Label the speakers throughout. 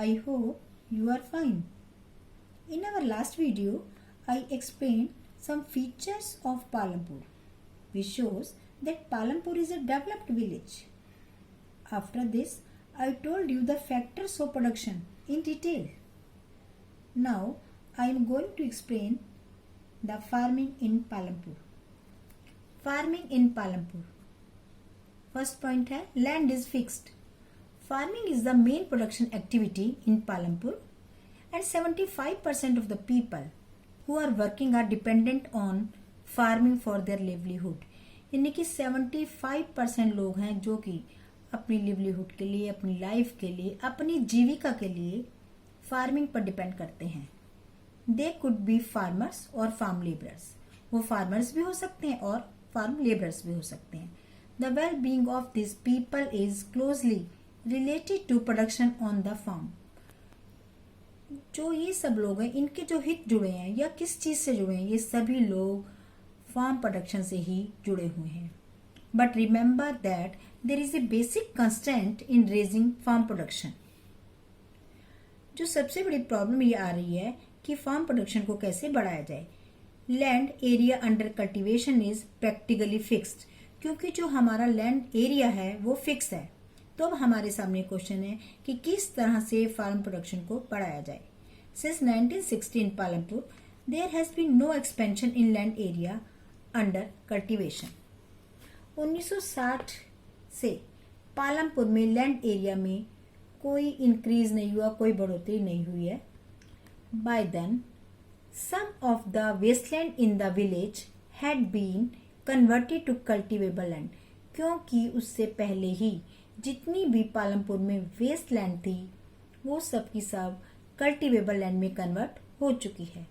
Speaker 1: I hope you are fine. In our last video, I explained some features of Palampur, which shows that Palampur is a developed village. After this, I told you the factors of production in detail. Now, I am going to explain the farming in Palampur. Farming in Palampur. First point है land is fixed. Farming is the main production activity in Palampur and 75% of the people who are working are dependent on farming for their livelihood. यानी कि 75% लोग हैं जो कि अपनी livelihood के लिए, अपनी लाइफ के लिए, अपनी जीविका के लिए फार्मिंग पर डिपेंड करते हैं. दे कुड बी फार्मर्स और फार्म लेबरर्स. वो फार्मर्स भी हो सकते हैं और फार्म लेबरर्स भी हो सकते हैं. The well being of this people is closely related to production on the farm. जो ये सब लोग हैं, इनके जो हित जुड़े हैं या किस चीज से जुड़े हैं, ये सभी लोग फार्म प्रोडक्शन से ही जुड़े हुए हैं. But remember that there is a basic constraint in raising farm production. जो सबसे बड़ी प्रॉब्लम ये आ रही है कि फार्म प्रोडक्शन को कैसे बढ़ाया जाए. Land area under cultivation is practically fixed. क्योंकि जो हमारा लैंड एरिया है वो फिक्स है. तो अब हमारे सामने क्वेश्चन है कि किस तरह से फार्म प्रोडक्शन को बढ़ाया जाए. Since 1960 in Palampur there has been no expansion in land area under cultivation. 1960 से पालमपुर में लैंड एरिया में कोई इंक्रीज नहीं हुआ, कोई बढ़ोतरी नहीं हुई है. By then some of the wasteland in the village had been converted to cultivable land. क्योंकि उससे पहले ही जितनी भी पालमपुर में वेस्ट लैंड थी वो सब की सब कल्टीवेबल लैंड में कन्वर्ट हो चुकी है.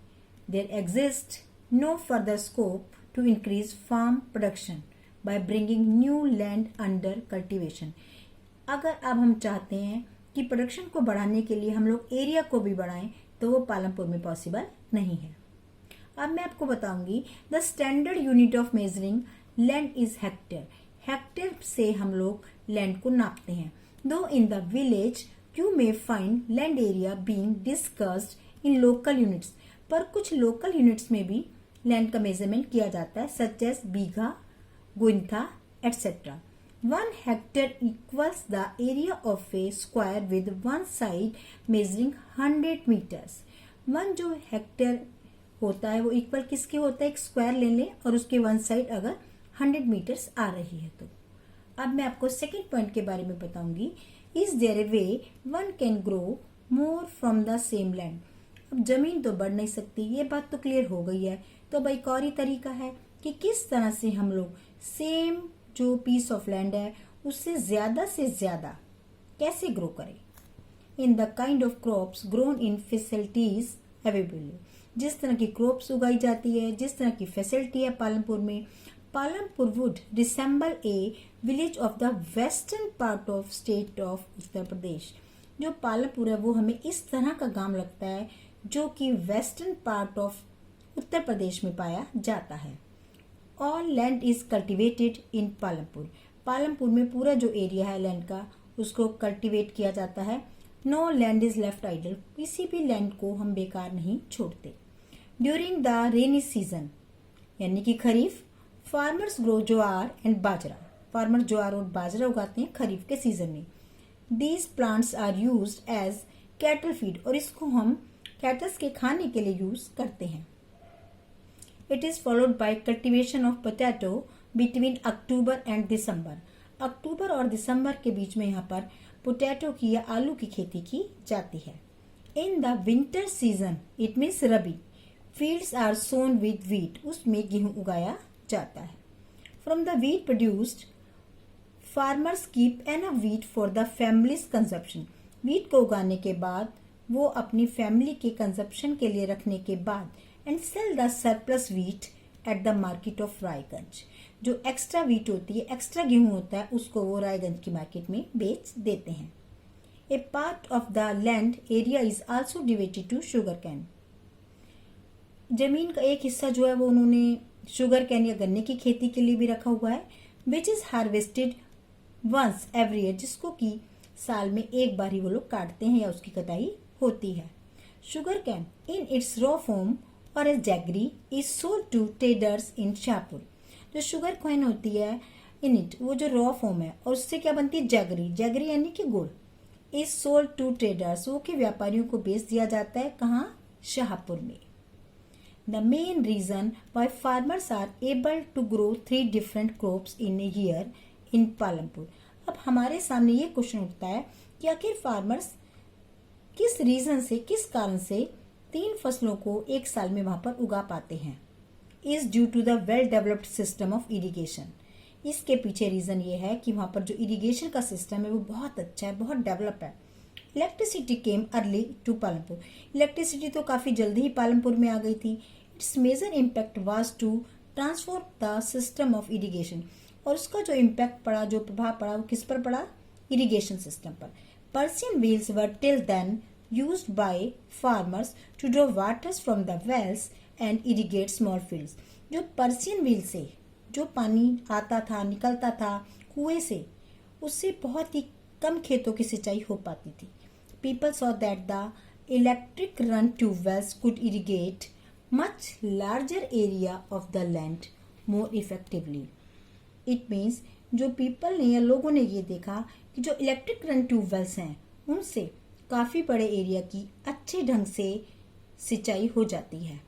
Speaker 1: There exist no further scope to increase farm production by bringing new land under cultivation. अगर अब हम चाहते हैं कि प्रोडक्शन को बढ़ाने के लिए हम लोग एरिया को भी बढ़ाएं तो वो पालमपुर में पॉसिबल नहीं है. अब मैं आपको बताऊंगी the standard unit of measuring land is hectare. Hectare से हम लोग लैंड को नापते हैं. दो इन the village you may find land area being discussed in local units. पर कुछ लोकल यूनिट्स में भी लैंड का मेजरमेंट किया जाता है, such as bigha, गुइंथा etcetera. 1 hectare equals the area of a square with one side measuring 100 meters. 1 जो hectare होता है वो इक्वल किसके होता है, एक स्क्वायर ले लें और उसके वन साइड अगर 100 मीटर्स आ रही है तो. अब मैं आपको सेकेंड पॉइंट के बारे में बताऊंगी. Is there a way one can grow more from the same land. अब जमीन तो बढ़ नहीं सकती, ये बात तो क्लियर हो गई है. तो भाई एक और ही तरीका है कि किस तरह से हम लोग सेम जो पीस ऑफ लैंड है उससे ज्यादा कैसे ग्रो करें. In the kind of crops grown in facilities available. जिस तरह की क्रॉप्स उगाई जाती है, जिस तरह की फैसिलिटी है पालमपुर में, Palampur would resemble a village of the western part of state of Uttar Pradesh. जो पालमपुर है वो हमें इस तरह का गांव लगता है जो कि वेस्टर्न पार्ट ऑफ उत्तर प्रदेश में पाया जाता है. All land is cultivated in Palampur. Palampur में पूरा जो एरिया है लैंड का उसको कल्टिवेट किया जाता है. No land is left idle. किसी भी लैंड को हम बेकार नहीं छोड़ते. ड्यूरिंग द रेनी सीजन यानी कि खरीफ, farmers grow jowar and bajra. Farmer ज्वार और बाजरा उगाते हैं खरीफ के सीजन में. These plants are used as cattle feed. और इसको हम कैटल्स के खाने के लिए यूज करते हैं. It is followed by cultivation of potato between October and December. अक्टूबर और दिसंबर के बीच में यहाँ पर पोटैटो की या आलू की खेती की जाती है. In the winter season it means rabi, fields are sown with wheat. उसमें गेहूं उगाया जाता है. From the wheat produced farmers keep enough wheat for the family's consumption. Wheat को उगाने के बाद वो अपनी फैमिली के कंजप्शन के लिए रखने के बाद and sell the surplus wheat at the market of Raiganj. जो एक्स्ट्रा व्हीट होती है, एक्स्ट्रा गेहूं होता है, उसको वो रायगंज की मार्केट में बेच देते हैं. A part of the land area is also devoted to sugarcane. जमीन का एक हिस्सा जो है वो उन्होंने शुगर कैन या गन्ने की खेती के लिए भी रखा हुआ है. Which is harvested once every year. जिसको कि साल में एक बार ही वो लोग काटते हैं या उसकी कटाई होती है। Sugarcane in its raw form और as jaggery is sold to traders in Shahpur. जो शुगर कैन होती है इन इट, वो जो रॉ फॉर्म है और उससे क्या बनती है जैगरी, जैगरी यानी कि गुड़, इज सोल्ड टू ट्रेडर्स, वो के व्यापारियों को बेच दिया जाता है कहाँ, शाहपुर में। The main reason why farmers are able to grow 3 different crops in a year in Palampur. अब हमारे सामने ये क्वेश्चन उठता है कि आखिर फार्मर्स किस रीजन से, किस कारण से 3 फसलों को एक साल में वहां पर उगा पाते हैं। Is due to the well developed system of irrigation. इसके पीछे रीजन ये है कि वहां पर जो इरिगेशन का सिस्टम है वो बहुत अच्छा है, बहुत डेवलप है। Electricity came early to Palampur. Electricity तो काफी जल्दी ही पालमपुर में आ गई थी। Its major impact was to transform the system of irrigation. और उसका जो इम्पैक्ट पड़ा, जो प्रभाव पड़ा, वो किस पर पड़ा, इरिगेशन सिस्टम पर। Persian wheels were till then used by farmers to draw waters from the wells and irrigate small fields. जो पर्सियन व्हील से जो पानी आता था, निकलता था कुएं से, उससे बहुत ही कम खेतों की सिंचाई हो पाती थी। People saw that the electric run tube wells could irrigate much larger area of the land more effectively. It means जो people ने या लोगों ने ये देखा कि जो इलेक्ट्रिक रन ट्यूबवेल्स हैं उनसे काफी बड़े एरिया की अच्छे ढंग से सिंचाई हो जाती है।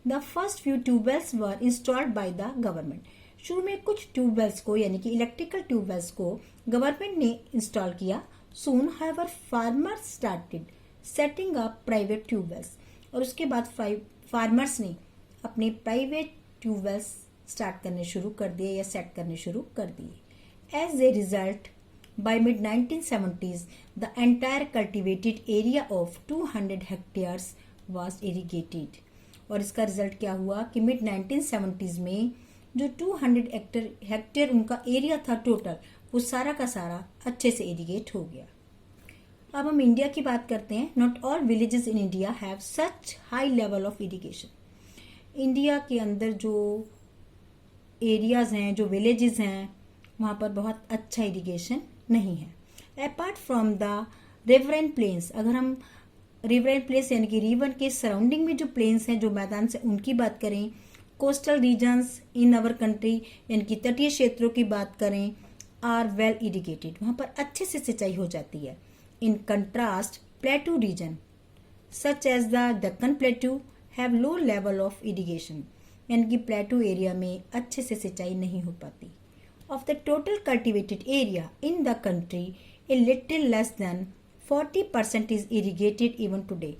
Speaker 1: The first few tubewells were installed by the government. शुरू में कुछ ट्यूबवेल्स को यानी कि इलेक्ट्रिकल ट्यूबवेल्स को गवर्नमेंट ने इंस्टॉल किया। Soon, however, farmers started setting up private tubewells. और उसके बाद फार्मर्स ने अपने प्राइवेट ट्यूबवेल्स स्टार्ट करने शुरू कर दिए या सेट करने शुरू कर दिए। As a result by mid 1970s the entire cultivated area of 200 hectares was irrigated. और इसका रिजल्ट क्या हुआ कि मिड 1970s में जो 200 हेक्टेयर उनका एरिया था टोटल, वो सारा का सारा अच्छे से इरिगेट हो गया। अब हम इंडिया की बात करते हैं। Not all villages in India have such high level of irrigation. India के अंदर जो एरियाज हैं, जो विलेजेस हैं, वहाँ पर बहुत अच्छा इरिगेशन नहीं है। अपार्ट फ्रॉम द रिवरन प्लेन्स, अगर हम रिवरन प्लेस यानी कि रिवर के सराउंडिंग में जो प्लेन्स हैं, जो मैदान से, उनकी बात करें, coastal regions in our country यानी कि तटीय क्षेत्रों की बात करें, आर वेल इरिगेटेड, वहाँ पर अच्छे से सिंचाई हो जाती है। In contrast, plateau region such as the Deccan Plateau have low level of irrigation, यानी कि प्लेटू एरिया में अच्छे से सिंचाई नहीं हो पाती। Of the total cultivated area in the country, a little less than 40% is irrigated even today.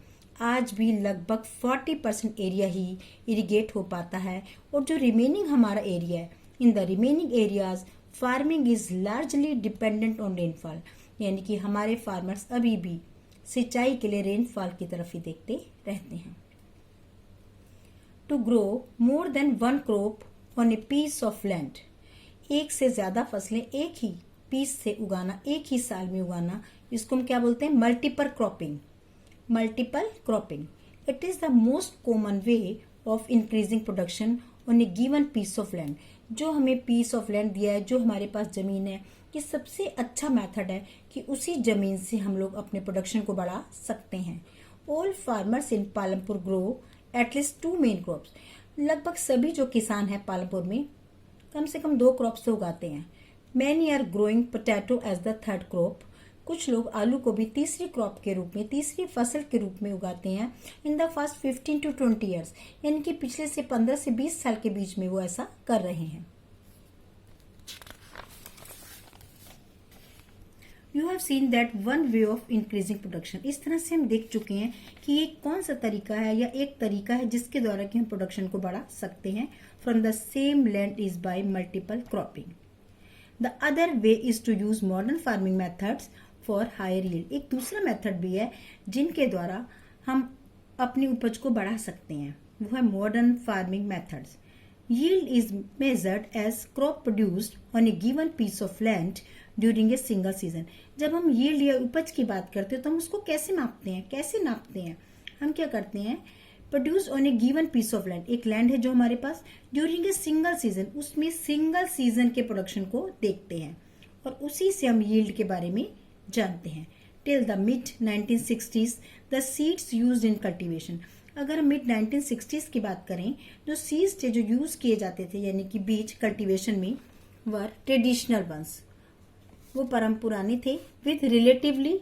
Speaker 1: आज भी लगभग 40% एरिया ही इरिगेट हो पाता है। और जो रिमेनिंग हमारा एरिया है, in the remaining areas farming is largely dependent on rainfall, यानी कि हमारे फार्मर्स अभी भी सिंचाई के लिए रेनफॉल की तरफ ही देखते रहते हैं। To grow more than 1 crop on a piece of land, एक से ज्यादा फसलें एक ही पीस से उगाना, एक ही साल में उगाना, इसको हम क्या बोलते हैं, multiple cropping. Multiple cropping it is the most common way of increasing production on a given piece of land. जो हमें पीस ऑफ लैंड दिया है, जो हमारे पास जमीन है, ये सबसे अच्छा मेथड है कि उसी जमीन से हम लोग अपने प्रोडक्शन को बढ़ा सकते हैं। All farmers in Palampur grow at least 2 main crops. लगभग सभी जो किसान हैं पालमपुर में कम से कम 2 क्रॉप्स से उगाते हैं। Many are growing potato as the 3rd crop. कुछ लोग आलू को भी तीसरी क्रॉप के रूप में, तीसरी फसल के रूप में उगाते हैं। In the first 15 to 20 years, यानी कि पिछले से 15 से 20 साल के बीच में वो ऐसा कर रहे हैं। You have seen that one way of increasing production. इस तरह से हम देख चुके हैं कि ये कौन सा तरीका है या एक तरीका है जिसके द्वारा कि हम प्रोडक्शन को बढ़ा सकते हैं from the same land is by multiple cropping. The other way is to use modern farming methods for higher yield. एक दूसरा मेथड भी है जिनके द्वारा हम अपनी उपज को बढ़ा सकते हैं, वो है modern farming methods. Yield is measured as crop produced on a given piece of land during a single season. जब हम यील्ड या उपज की बात करते हैं तो हम उसको कैसे मापते हैं, कैसे नापते हैं? हम क्या करते हैं, produce on a given piece of land, एक लैंड है जो हमारे पास, ड्यूरिंग ए सिंगल सीजन, उसमें सिंगल सीजन के प्रोडक्शन को देखते हैं और उसी से हम यील्ड के बारे में जानते हैं। Till the mid 1960s the seeds used in cultivation. अगर हम मिड 1960s की बात करें, जो सीड्स थे जो यूज किए जाते थे यानी कि बीज कल्टीवेशन में, वर ट्रेडिशनल वंस, वो परम पुराने थे, विद रिलेटिवली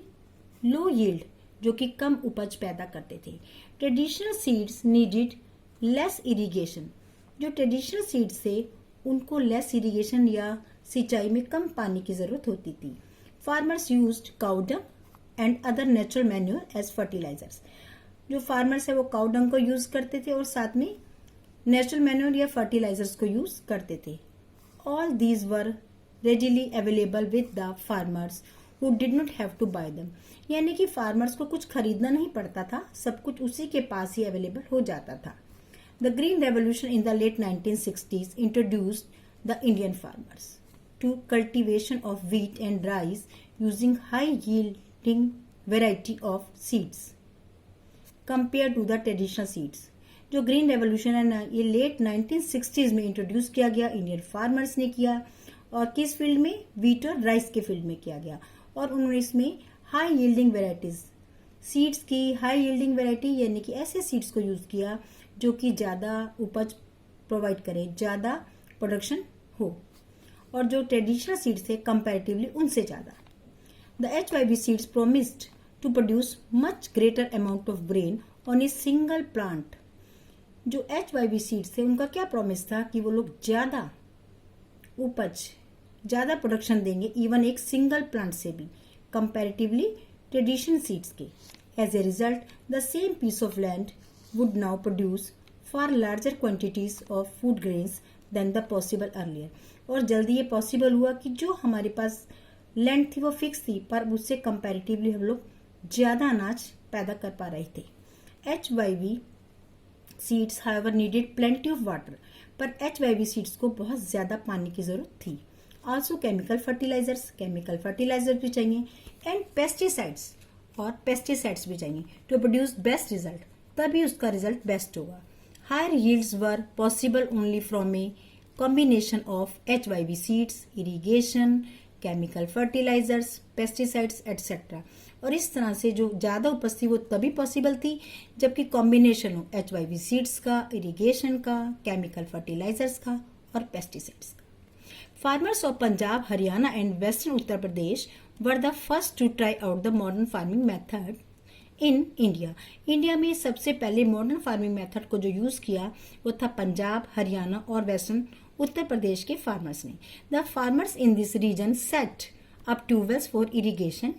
Speaker 1: लो यील्ड, जो कि कम उपज पैदा करते थे। Traditional seeds needed less irrigation. जो ट्रेडिशनल सीड्स थे उनको लेस इरिगेशन या सिंचाई में कम पानी की जरूरत होती थी। Farmers used cow dung and other natural manure as fertilisers. जो फार्मर्स है वो काउ डंग को यूज करते थे और साथ में नेचुरल मैन्योर या फर्टिलाइजर्स को यूज करते थे। All these were readily available with the farmers who did not have to buy them. यानी कि फार्मर्स को कुछ खरीदना नहीं पड़ता था, सब कुछ उसी के पास ही अवेलेबल हो जाता था। The green revolution in the late 1960s introduced the Indian farmers to cultivation of wheat and rice using high yielding variety of seeds compared to the traditional seeds। जो ग्रीन रेवोल्यूशन है ना, ये late 1960s में introduce किया गया, Indian farmers ने किया, और किस फील्ड में, व्हीट और राइस के फील्ड में किया गया। और उन्होंने इसमें हाई यील्डिंग वेराइटीज सीड्स की, हाई यील्डिंग वेराइटी यानी कि ऐसे सीड्स को यूज किया जो कि ज्यादा उपज प्रोवाइड करें, ज्यादा प्रोडक्शन हो, और जो ट्रेडिशनल सीड्स थे कंपैरेटिवली उनसे ज्यादा। The HYV seeds promised to produce much greater amount of grain on a single plant. जो HYV सीड्स थे उनका क्या प्रॉमिस था कि वो लोग ज्यादा उपज, ज्यादा प्रोडक्शन देंगे इवन एक सिंगल प्लांट से भी, कंपैरेटिवली ट्रेडिशनल सीड्स के। As a result the same piece of land would now produce far larger quantities of food grains than the possible earlier. और जल्दी ये पॉसिबल हुआ कि जो हमारे पास लैंड थी वो फिक्स थी, पर उससे कंपैरेटिवली हम लोग ज्यादा अनाज पैदा कर पा रहे थे। HYV seeds however needed plenty of water, पर HYV सीड्स को बहुत ज्यादा पानी की जरूरत थी। आल्सो केमिकल फर्टिलाइजर भी चाहिए, एंड पेस्टिसाइड्स, और पेस्टिसाइड्स भी चाहिए टू प्रोड्यूस बेस्ट रिजल्ट, तभी उसका रिजल्ट बेस्ट होगा। Higher yields were possible only from a combination of HYV seeds, irrigation, chemical fertilisers, pesticides et cetera. और इस तरह से जो ज्यादा उपज थी वो तभी पॉसिबल थी जबकि कॉम्बिनेशन हो HYV सीड्स का, इरिगेशन का, केमिकल फर्टिलाइजर्स का और पेस्टिसाइड्स का। Farmers of Punjab, Haryana and western Uttar Pradesh were the first to try out the modern farming method in India. India में सबसे पहले मॉडर्न फार्मिंग मेथड को जो यूज किया वो था पंजाब, हरियाणा और वेस्टर्न उत्तर प्रदेश के फार्मर्स ने। The farmers in this region set up tubewells for irrigation.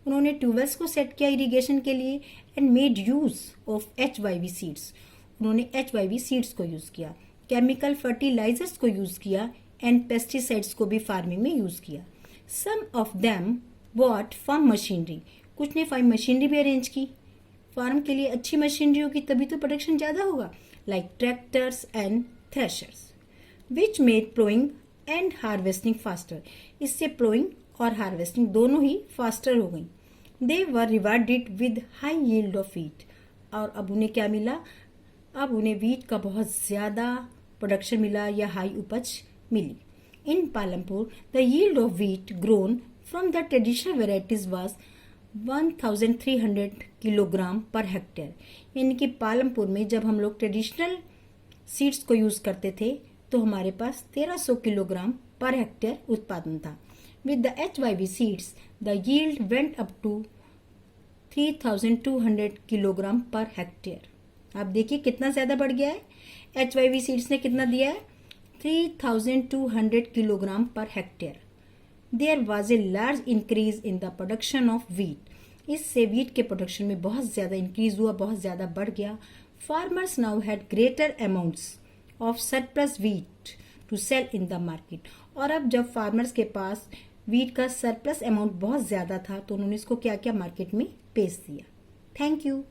Speaker 1: उन्होंने ट्यूबवेल्स को सेट किया इरिगेशन के लिए, and made use of HYV seeds. उन्होंने HYV सीड्स को यूज किया, केमिकल फर्टिलाइजर्स को यूज किया, एंड पेस्टिसाइड्स को भी फार्मिंग में यूज किया। Some of them bought farm machinery. कुछ ने फार्म मशीनरी भी अरेंज की। फार्म के लिए अच्छी मशीनरी होगी तभी तो प्रोडक्शन ज्यादा होगा, like tractors and threshers, which made ploughing and harvesting faster. इससे प्लोइंग और हार्वेस्टिंग दोनों ही फास्टर हो गई। They were rewarded with high yield of wheat. और अब उन्हें क्या मिला, अब उन्हें व्हीट का बहुत ज्यादा प्रोडक्शन मिला या हाई उपज मिली। In Palampur the yield of wheat grown from the traditional varieties was 1300 kilogram per hectare. यानी कि पालमपुर में जब हम लोग ट्रेडिशनल सीड्स को यूज करते थे तो हमारे पास 1300 किलोग्राम पर हेक्टेयर उत्पादन था। With the HYV seeds the yield went up to 3200 kilogram per hectare. आप देखिए कितना ज्यादा बढ़ गया है। HYV सीड्स ने कितना दिया है, 3200 kilogram per hectare. There was a large increase in the production of wheat. इससे व्हीट के प्रोडक्शन में बहुत ज्यादा इंक्रीज हुआ, बहुत ज्यादा बढ़ गया। Farmers now had greater amounts of surplus wheat to sell in the market. और अब जब फार्मर्स के पास व्हीट का सरप्लस अमाउंट बहुत ज्यादा था तो उन्होंने इसको क्या क्या मार्केट में बेच दिया। Thank you.